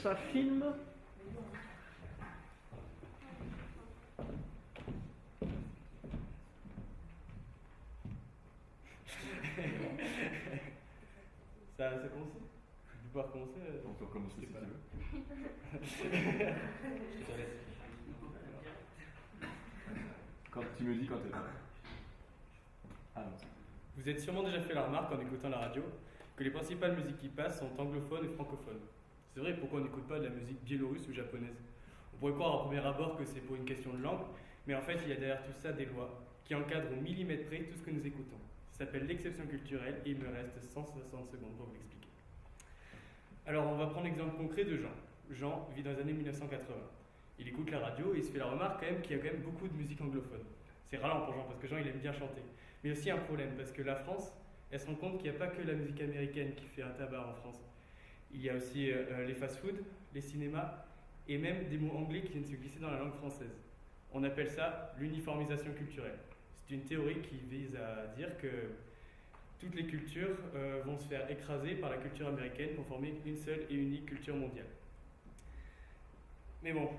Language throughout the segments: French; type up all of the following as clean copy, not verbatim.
ça filme. Ça commence? Tu peux pouvoir commencer? On peut recommencer si tu veux. Je te laisse. Quand tu me dis quand t'es là. Ah non. Vous êtes sûrement déjà fait la remarque en écoutant la radio que les principales musiques qui passent sont anglophones et francophones. C'est vrai, pourquoi on n'écoute pas de la musique biélorusse ou japonaise? On pourrait croire au premier abord que c'est pour une question de langue, mais en fait il y a derrière tout ça des lois qui encadrent au millimètre près tout ce que nous écoutons. Ça s'appelle l'exception culturelle et il me reste 160 secondes pour vous l'expliquer. Alors on va prendre l'exemple concret de Jean. Jean vit dans les années 1980. Il écoute la radio et il se fait la remarque quand même qu'il y a quand même beaucoup de musique anglophone. C'est ralent pour Jean parce que Jean il aime bien chanter. Mais aussi un problème parce que la France, elle se rend compte qu'il n'y a pas que la musique américaine qui fait un tabac en France. Il y a aussi les fast-foods, les cinémas et même des mots anglais qui viennent se glisser dans la langue française. On appelle ça l'uniformisation culturelle. C'est une théorie qui vise à dire que toutes les cultures vont se faire écraser par la culture américaine pour former une seule et unique culture mondiale. Mais bon,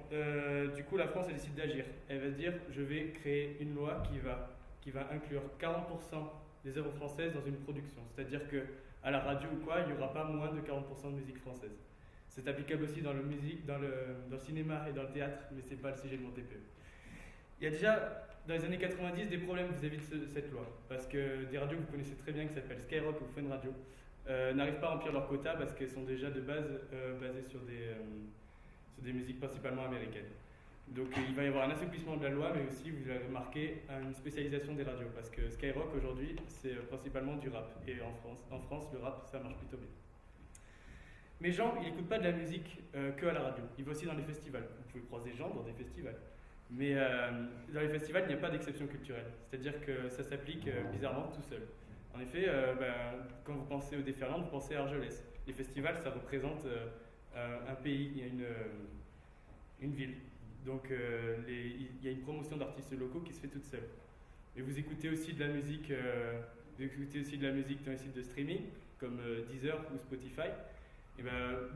du coup la France elle décide d'agir. Elle va se dire je vais créer une loi qui va inclure 40% des œuvres françaises dans une production. C'est-à-dire qu'à la radio ou quoi, il n'y aura pas moins de 40% de musique française. C'est applicable aussi dans le cinéma et dans le théâtre, mais ce n'est pas le sujet de mon TPE. Il y a déjà, dans les années 90, des problèmes vis-à-vis de cette loi. Parce que des radios que vous connaissez très bien, qui s'appellent Skyrock ou Fun Radio, n'arrivent pas à remplir leur quota parce qu'elles sont déjà de base basées sur des musiques principalement américaines. Donc il va y avoir un assouplissement de la loi, mais aussi, vous avez remarqué, une spécialisation des radios. Parce que Skyrock, aujourd'hui, c'est principalement du rap. Et en France, le rap, ça marche plutôt bien. Mais Jean, il n'écoute pas de la musique que à la radio. Il va aussi dans les festivals. Vous pouvez croiser Jean dans des festivals. Mais dans les festivals, il n'y a pas d'exception culturelle. C'est-à-dire que ça s'applique bizarrement tout seul. En effet, quand vous pensez au Déferland, vous pensez à Argelès. Les festivals, ça représente un pays, il y a une ville. Donc il y a une promotion d'artistes locaux qui se fait toute seule. Et vous écoutez aussi de la musique, dans les sites de streaming, comme Deezer ou Spotify. Et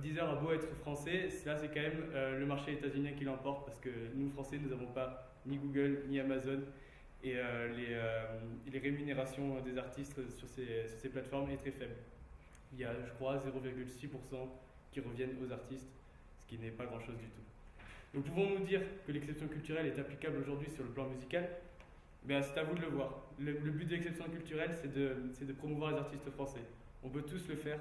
Deezer a beau être français, là c'est quand même le marché états-unien qui l'emporte parce que nous Français nous n'avons pas ni Google ni Amazon et les rémunérations des artistes sur ces plateformes est très faible. Il y a je crois 0,6% qui reviennent aux artistes, ce qui n'est pas grand chose du tout. Donc pouvons-nous dire que l'exception culturelle est applicable aujourd'hui sur le plan musical? C'est à vous de le voir. Le but de l'exception culturelle c'est de promouvoir les artistes français. On peut tous le faire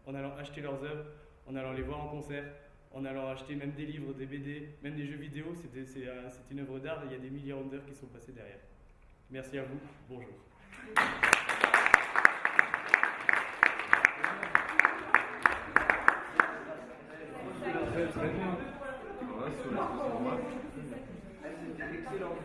en allant acheter leurs œuvres, en allant les voir en concert, en allant acheter même des livres, des BD, même des jeux vidéo. C'est une œuvre d'art et il y a des millions d'heures qui sont passées derrière. Merci à vous, bonjour. Très bien. Voilà, sur les excellent.